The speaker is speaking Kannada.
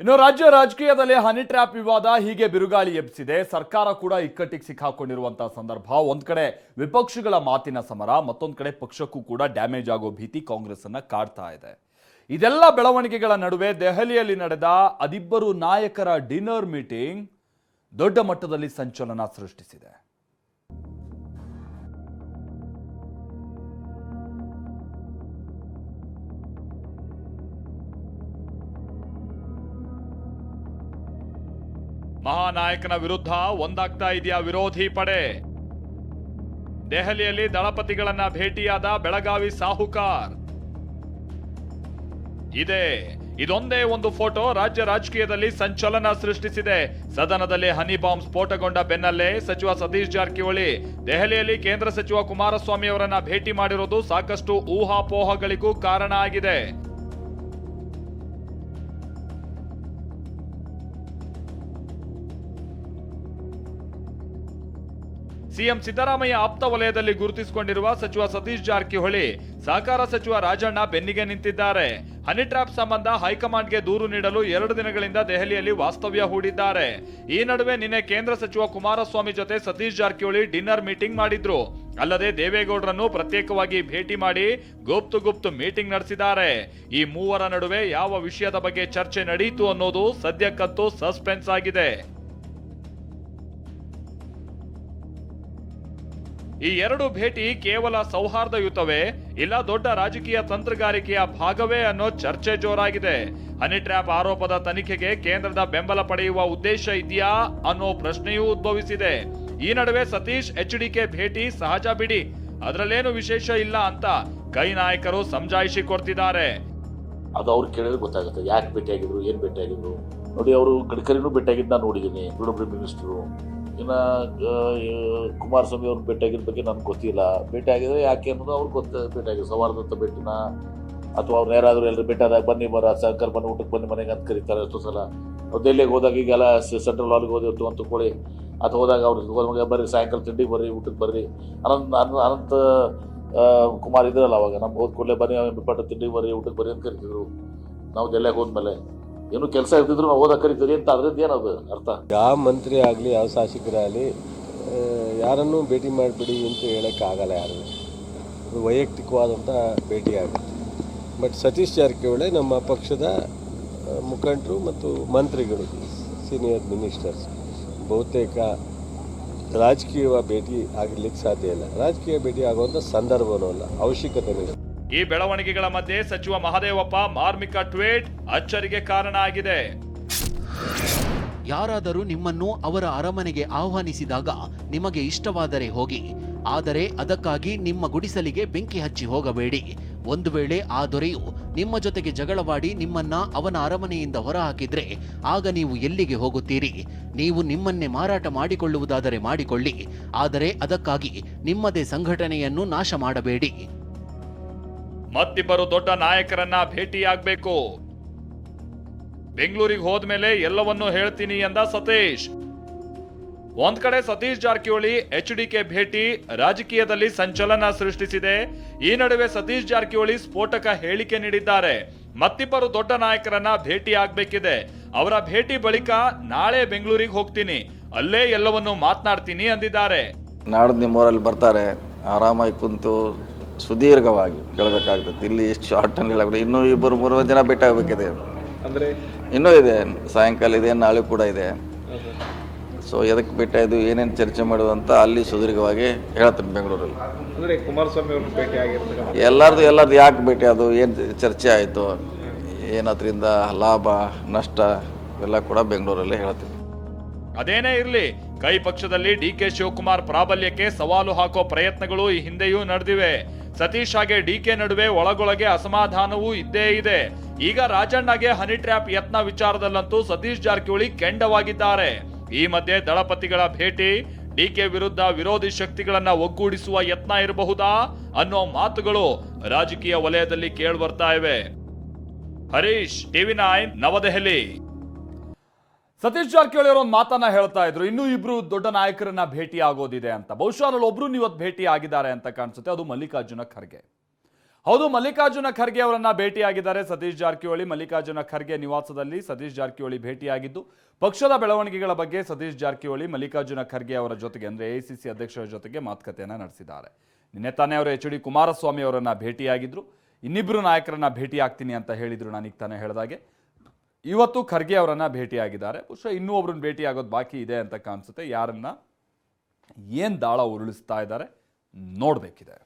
ಇನ್ನು ರಾಜ್ಯ ರಾಜಕೀಯದಲ್ಲಿ ಹನಿ ಟ್ರ್ಯಾಪ್ ವಿವಾದ ಹೀಗೆ ಬಿರುಗಾಳಿ ಎಬ್ಬಿಸಿದೆ. ಸರ್ಕಾರ ಕೂಡ ಇಕ್ಕಟ್ಟಿಗೆ ಸಿಕ್ಕಾಕೊಂಡಿರುವಂತಹ ಸಂದರ್ಭ. ಒಂದ್ ಕಡೆ ವಿಪಕ್ಷಗಳ ಮಾತಿನ ಸಮರ, ಮತ್ತೊಂದ್ ಕಡೆ ಪಕ್ಷಕ್ಕೂ ಕೂಡ ಡ್ಯಾಮೇಜ್ ಆಗೋ ಭೀತಿ ಕಾಂಗ್ರೆಸ್ ಅನ್ನ ಕಾಡ್ತಾ ಇದೆ. ಇದೆಲ್ಲ ಬೆಳವಣಿಗೆಗಳ ನಡುವೆ ದೆಹಲಿಯಲ್ಲಿ ನಡೆದ ಅದಿಬ್ಬರು ನಾಯಕರ ಡಿನ್ನರ್ ಮೀಟಿಂಗ್ ದೊಡ್ಡ ಮಟ್ಟದಲ್ಲಿ ಸಂಚಲನ ಸೃಷ್ಟಿಸಿದೆ. ಮಹಾನಾಯಕನ ವಿರುದ್ಧ ಒಂದಾಗ್ತಾ ಇದೆಯಾ ವಿರೋಧಿ ಪಡೆ? ದೆಹಲಿಯಲ್ಲಿ ದಳಪತಿಗಳನ್ನ ಭೇಟಿಯಾದ ಬೆಳಗಾವಿ ಸಾಹುಕಾರ್. ಇದೊಂದೇ ಒಂದು ಫೋಟೋ ರಾಜ್ಯ ರಾಜಕೀಯದಲ್ಲಿ ಸಂಚಲನ ಸೃಷ್ಟಿಸಿದೆ. ಸದನದಲ್ಲಿ ಹನಿ ಬಾಂಬ್ ಸ್ಫೋಟಗೊಂಡ ಬೆನ್ನಲ್ಲೇ ಸಚಿವ ಸತೀಶ್ ಜಾರಕಿಹೊಳಿ ದೆಹಲಿಯಲ್ಲಿ ಕೇಂದ್ರ ಸಚಿವ ಕುಮಾರಸ್ವಾಮಿ ಅವರನ್ನ ಭೇಟಿ ಮಾಡಿರೋದು ಸಾಕಷ್ಟು ಊಹಾಪೋಹಗಳಿಗೂ ಕಾರಣ ಆಗಿದೆ. ಸಿಎಂ ಸಿದ್ದರಾಮಯ್ಯ ಆಪ್ತ ವಲಯದಲ್ಲಿ ಗುರುತಿಸಿಕೊಂಡಿರುವ ಸಚಿವ ಸತೀಶ್ ಜಾರಕಿಹೊಳಿ ಸಹಕಾರ ಸಚಿವ ರಾಜಣ್ಣ ಬೆನ್ನಿಗೆ ನಿಂತಿದ್ದಾರೆ. ಹನಿ ಟ್ರ್ಯಾಪ್ ಸಂಬಂಧ ಹೈಕಮಾಂಡ್ಗೆ ದೂರು ನೀಡಲು 2 ದಿನಗಳಿಂದ ದೆಹಲಿಯಲ್ಲಿ ವಾಸ್ತವ್ಯ ಹೂಡಿದ್ದಾರೆ. ಈ ನಡುವೆ ನಿನ್ನೆ ಕೇಂದ್ರ ಸಚಿವ ಕುಮಾರಸ್ವಾಮಿ ಜೊತೆ ಸತೀಶ್ ಜಾರಕಿಹೊಳಿ ಡಿನ್ನರ್ ಮೀಟಿಂಗ್ ಮಾಡಿದ್ರು. ಅಲ್ಲದೆ ದೇವೇಗೌಡರನ್ನು ಪ್ರತ್ಯೇಕವಾಗಿ ಭೇಟಿ ಮಾಡಿ ಗುಪ್ತು ಮೀಟಿಂಗ್ ನಡೆಸಿದ್ದಾರೆ. ಈ ಮೂವರ ನಡುವೆ ಯಾವ ವಿಷಯದ ಬಗ್ಗೆ ಚರ್ಚೆ ನಡೆಯಿತು ಅನ್ನೋದು ಸದ್ಯಕ್ಕಂತೂ ಸಸ್ಪೆನ್ಸ್ ಆಗಿದೆ. ಈ 2 ಭೇಟಿ ಕೇವಲ ಸೌಹಾರ್ದಯುತವೇ ಇಲ್ಲ ದೊಡ್ಡ ರಾಜಕೀಯ ತಂತ್ರಗಾರಿಕೆಯ ಭಾಗವೇ ಅನ್ನೋ ಚರ್ಚೆ ಜೋರಾಗಿದೆ. ಹನಿ ಟ್ರ್ಯಾಪ್ ಆರೋಪದ ತನಿಖೆಗೆ ಕೇಂದ್ರದ ಬೆಂಬಲ ಪಡೆಯುವ ಉದ್ದೇಶ ಇದೆಯಾ ಅನ್ನೋ ಪ್ರಶ್ನೆಯೂ ಉದ್ಭವಿಸಿದೆ. ಈ ನಡುವೆ ಸತೀಶ್ HDK ಭೇಟಿ ಸಹಜ ಬಿಡಿ, ಅದರಲ್ಲೇನು ವಿಶೇಷ ಇಲ್ಲ ಅಂತ ಕೈ ನಾಯಕರು ಸಮಜಾಯಿಷಿ ಕೊಡ್ತಿದ್ದಾರೆ. ಅದು ಅವ್ರು ಕೇಳಿದ್ರೆ ಗೊತ್ತಾಗುತ್ತೆ ಯಾಕೆ ಭೇಟಿಯಾಗಿದ್ರು, ಏನ್ ಭೇಟಿಯಾಗಿದ್ರು. ನೋಡಿ, ಅವರು ಗಡ್ಕರಿನೂ ಭೇಟಿಯಾಗಿದ್ದು ನಾನು ನೋಡಿದ್ದೀನಿ, ಇನ್ನೊಬ್ರು ಮಿನಿಸ್ಟ್ರು. ಇನ್ನು ಕುಮಾರಸ್ವಾಮಿ ಅವ್ರನ್ನ ಭೇಟಿಯಾಗಿದ್ದ ಬಗ್ಗೆ ನನಗೆ ಗೊತ್ತಿಲ್ಲ. ಭೇಟಿಯಾಗಿದ್ರೆ ಯಾಕೆ ಅನ್ನೋದು ಅವ್ರಿಗೆ ಭೇಟಿಯಾಗಿದ್ರು. ಸೌಹಾರ್ದತ ಭೇಟಿನ ಅಥವಾ ಅವ್ರು ಯಾರಾದರೂ ಎಲ್ಲರೂ ಭೇಟಿಯಾದಾಗ ಬನ್ನಿ ಸರ್ಕಾರ ಬನ್ನಿ ಊಟಕ್ಕೆ ಬನ್ನಿ ಮನೆಗೆ ಅಂತ ಕರೀತಾರೆ. ಎಷ್ಟೋ ಸಲ ನಾವು ದೆಹಲಿಗೆ ಹೋದಾಗ ಈಗೆಲ್ಲ ಸೆಂಟ್ರಲ್ ಹಾಲ್ಗೆ ಹೋದಿರ್ತು ಅಂತ ಕೊಡಿ, ಅಥವಾ ಹೋದಾಗ ಅವ್ರು ಬರ್ರಿ ಸಾಯಂಕಾಲ ತಿಂಡಿ ಬರ್ರಿ ಊಟಕ್ಕೆ ಬರ್ರಿ. ಅನಂತ ಕುಮಾರ್ ಇದ್ರಲ್ಲ ಅವಾಗ ನಮ್ಮ ಹೋದ ಕೂಡಲೇ ಬನ್ನಿ ಬಿಟ್ಟ ತಿಂಡಿ ಬರ್ರಿ ಊಟಕ್ಕೆ ಬರ್ರಿ ಅಂತ ಕರಿತಿದ್ರು. ನಾವು ದೆಹಲಿಗೆ ಹೋದ್ಮೇಲೆ ಏನು ಕೆಲಸ ಇರ್ತಿದ್ರು ನಾವು ಓದಕ್ಕೆ ಕರಿತೀವಿ ಅಂತ. ಅದ್ರದ್ದು ಏನದು ಅರ್ಥ? ಯಾವ ಮಂತ್ರಿ ಆಗಲಿ ಯಾವ ಶಾಸಕರಾಗಲಿ ಯಾರನ್ನೂ ಭೇಟಿ ಮಾಡಿಬಿಡಿ ಅಂತ ಹೇಳೋಕ್ಕಾಗಲ್ಲ. ಯಾರು ಅದು ವೈಯಕ್ತಿಕವಾದಂಥ ಭೇಟಿ ಆಗುತ್ತೆ. ಬಟ್ ಸತೀಶ್ ಜಾರಕಿಹೊಳಿ ನಮ್ಮ ಪಕ್ಷದ ಮುಖಂಡರು ಮತ್ತು ಮಂತ್ರಿಗಳು, ಸೀನಿಯರ್ ಮಿನಿಸ್ಟರ್ಸ್, ಬಹುತೇಕ ರಾಜಕೀಯ ಭೇಟಿ ಆಗಲಿಕ್ಕೆ ಸಾಧ್ಯ ಇಲ್ಲ. ರಾಜಕೀಯ ಭೇಟಿ ಆಗುವಂಥ ಸಂದರ್ಭವೂ ಅಲ್ಲ, ಅವಶ್ಯಕತೆನೂ ಇಲ್ಲ. ಈ ಬೆಳವಣಿಗೆಗಳ ಮಧ್ಯೆ ಸಚಿವ ಮಹದೇವಪ್ಪ ಮಾರ್ಮಿಕ ಟ್ವೀಟ್ ಅಚ್ಚರಿಗೆ ಕಾರಣ ಆಗಿದೆ. ಯಾರಾದರೂ ನಿಮ್ಮನ್ನು ಅವರ ಅರಮನೆಗೆ ಆಹ್ವಾನಿಸಿದಾಗ ನಿಮಗೆ ಇಷ್ಟವಾದರೆ ಹೋಗಿ, ಆದರೆ ಅದಕ್ಕಾಗಿ ನಿಮ್ಮ ಗುಡಿಸಲಿಗೆ ಬೆಂಕಿ ಹಚ್ಚಿ ಹೋಗಬೇಡಿ. ಒಂದು ವೇಳೆ ಆ ದೊರೆಯು ನಿಮ್ಮ ಜೊತೆಗೆ ಜಗಳವಾಡಿ ನಿಮ್ಮನ್ನ ಅವನ ಅರಮನೆಯಿಂದ ಹೊರಹಾಕಿದ್ರೆ ಆಗ ನೀವು ಎಲ್ಲಿಗೆ ಹೋಗುತ್ತೀರಿ? ನೀವು ನಿಮ್ಮನ್ನೇ ಮಾರಾಟ ಮಾಡಿಕೊಳ್ಳುವುದಾದರೆ ಮಾಡಿಕೊಳ್ಳಿ, ಆದರೆ ಅದಕ್ಕಾಗಿ ನಿಮ್ಮದೇ ಸಂಘಟನೆಯನ್ನು ನಾಶ ಮಾಡಬೇಡಿ. ಮತ್ತಿಬ್ಬರು ದೊಡ್ಡ ನಾಯಕರನ್ನ ಭೇಟಿಯಾಗಬೇಕು. ಬೆಂಗಳೂರಿಗೆ ಹೋದ್ಮೇಲೆ ಎಲ್ಲವನ್ನೂ ಹೇಳ್ತೀನಿ ಎಂದ ಸತೀಶ್. ಒಂದ್ ಕಡೆ ಸತೀಶ್ ಜಾರಕಿಹೊಳಿ HDK ಭೇಟಿ ರಾಜಕೀಯದಲ್ಲಿ ಸಂಚಲನ ಸೃಷ್ಟಿಸಿದೆ. ಈ ನಡುವೆ ಸತೀಶ್ ಜಾರಕಿಹೊಳಿ ಸ್ಫೋಟಕ ಹೇಳಿಕೆ ನೀಡಿದ್ದಾರೆ. ಮತ್ತಿಬ್ಬರು ದೊಡ್ಡ ನಾಯಕರನ್ನ ಭೇಟಿ ಆಗ್ಬೇಕಿದೆ. ಅವರ ಭೇಟಿ ಬಳಿಕ ನಾಳೆ ಬೆಂಗಳೂರಿಗೆ ಹೋಗ್ತೀನಿ, ಅಲ್ಲೇ ಎಲ್ಲವನ್ನೂ ಮಾತನಾಡ್ತೀನಿ ಅಂದಿದ್ದಾರೆ. ನಾಡ್ದು ನಿಮ್ಮೂರಲ್ಲಿ ಬರ್ತಾರೆ, ಆರಾಮಾಗಿ ಕುಂತು ಸುದೀರ್ಘವಾಗಿ ಕೇಳಬೇಕಾಗ್ತದೆ. ಇಲ್ಲಿ ಎಷ್ಟು ಶಾರ್ಟ್ ಅಲ್ಲಿ ಹೇಳಬೇಕು. ಇನ್ನೂ 2-3 ಜನ ಭೇಟಿ ಆಗಬೇಕಿದೆ. ಅಂದರೆ ಇನ್ನೂ ಇದೆ, ಸಾಯಂಕಾಲ ಇದೆ, ನಾಳೆ ಕೂಡ ಇದೆ. ಸೊ ಎದಕ್ಕೆ ಭೇಟಿ ಇದು, ಏನೇನು ಚರ್ಚೆ ಮಾಡೋದು ಅಂತ ಅಲ್ಲಿ ಸುದೀರ್ಘವಾಗಿ ಹೇಳ್ತೀನಿ ಬೆಂಗಳೂರಲ್ಲಿ. ಅಂದರೆ ಕುಮಾರಸ್ವಾಮಿ ಅವ್ರನ್ನ ಭೇಟಿ ಆಗಿರ್ತಾರೆ. ಎಲ್ಲರದು ಯಾಕೆ ಭೇಟಿ, ಅದು ಏನು ಚರ್ಚೆ ಆಯಿತು, ಏನದ್ರಿಂದ ಲಾಭ ನಷ್ಟ ಎಲ್ಲ ಕೂಡ ಬೆಂಗಳೂರಲ್ಲಿ ಹೇಳ್ತೀನಿ. ಅದೇನೇ ಇರಲಿ, ಕೈ ಪಕ್ಷದಲ್ಲಿ DK ಶಿವಕುಮಾರ್ ಪ್ರಾಬಲ್ಯಕ್ಕೆ ಸವಾಲು ಹಾಕೋ ಪ್ರಯತ್ನಗಳು ಈ ಹಿಂದೆಯೂ ನಡೆದಿವೆ. ಸತೀಶ್ ಹಾಗೆ DK ನಡುವೆ ಒಳಗೊಳಗೆ ಅಸಮಾಧಾನವೂ ಇದ್ದೇ ಇದೆ. ಈಗ ರಾಜಣ್ಣಗೆ ಹನಿ ಟ್ರ್ಯಾಪ್ ಯತ್ನ ವಿಚಾರದಲ್ಲಂತೂ ಸತೀಶ್ ಜಾರಕಿಹೊಳಿ ಕೆಂಡವಾಗಿದ್ದಾರೆ. ಈ ಮಧ್ಯೆ ದಳಪತಿಗಳ ಭೇಟಿ DK ವಿರುದ್ಧ ವಿರೋಧಿ ಶಕ್ತಿಗಳನ್ನ ಒಗ್ಗೂಡಿಸುವ ಯತ್ನ ಇರಬಹುದಾ ಅನ್ನೋ ಮಾತುಗಳು ರಾಜಕೀಯ ವಲಯದಲ್ಲಿ ಕೇಳಿಬರ್ತಾ ಇವೆ. ಹರೀಶ್, TV9 ನವದೆಹಲಿ. ಸತೀಶ್ ಜಾರಕಿಹೊಳಿ ಅವರು ಒಂದು ಮಾತನ್ನ ಹೇಳ್ತಾ ಇದ್ರು, ಇನ್ನೂ ಇಬ್ರು ದೊಡ್ಡ ನಾಯಕರನ್ನ ಭೇಟಿ ಆಗೋದಿದೆ ಅಂತ. ಬಹುಶಃ ಒಬ್ರು ಇವತ್ತು ಭೇಟಿ ಆಗಿದ್ದಾರೆ ಅಂತ ಕಾಣಿಸುತ್ತೆ, ಅದು ಮಲ್ಲಿಕಾರ್ಜುನ ಖರ್ಗೆ. ಹೌದು, ಮಲ್ಲಿಕಾರ್ಜುನ ಖರ್ಗೆ ಅವರನ್ನ ಭೇಟಿಯಾಗಿದ್ದಾರೆ ಸತೀಶ್ ಜಾರಕಿಹೊಳಿ. ಮಲ್ಲಿಕಾರ್ಜುನ ಖರ್ಗೆ ನಿವಾಸದಲ್ಲಿ ಸತೀಶ್ ಜಾರಕಿಹೊಳಿ ಭೇಟಿಯಾಗಿದ್ದು ಪಕ್ಷದ ಬೆಳವಣಿಗೆಗಳ ಬಗ್ಗೆ ಸತೀಶ್ ಜಾರಕಿಹೊಳಿ ಮಲ್ಲಿಕಾರ್ಜುನ ಖರ್ಗೆ ಅವರ ಜೊತೆಗೆ ಅಂದ್ರೆ AICC ಅಧ್ಯಕ್ಷರ ಜೊತೆಗೆ ಮಾತುಕತೆಯನ್ನ ನಡೆಸಿದ್ದಾರೆ. ನಿನ್ನೆ ತಾನೇ ಅವರು HD ಕುಮಾರಸ್ವಾಮಿ ಅವರನ್ನ ಭೇಟಿಯಾಗಿದ್ರು. ಇನ್ನಿಬ್ರು ನಾಯಕರನ್ನ ಭೇಟಿ ಆಗ್ತೀನಿ ಅಂತ ಹೇಳಿದ್ರು. ನಾನೀಗ ತಾನೇ ಹೇಳಿದಾಗೆ ಇವತ್ತು ಖರ್ಗೆ ಅವರನ್ನ ಭೇಟಿಯಾಗಿದ್ದಾರೆ. ಬಹುಶಃ ಇನ್ನೂ ಒಬ್ರನ್ನ ಭೇಟಿ ಆಗೋದು ಬಾಕಿ ಇದೆ ಅಂತ ಕಾಣಿಸುತ್ತೆ. ಯಾರನ್ನ ಏನ್ ದಾಳ ಉರುಳಿಸ್ತಾ ಇದ್ದಾರೆ ನೋಡ್ಬೇಕಿದೆ.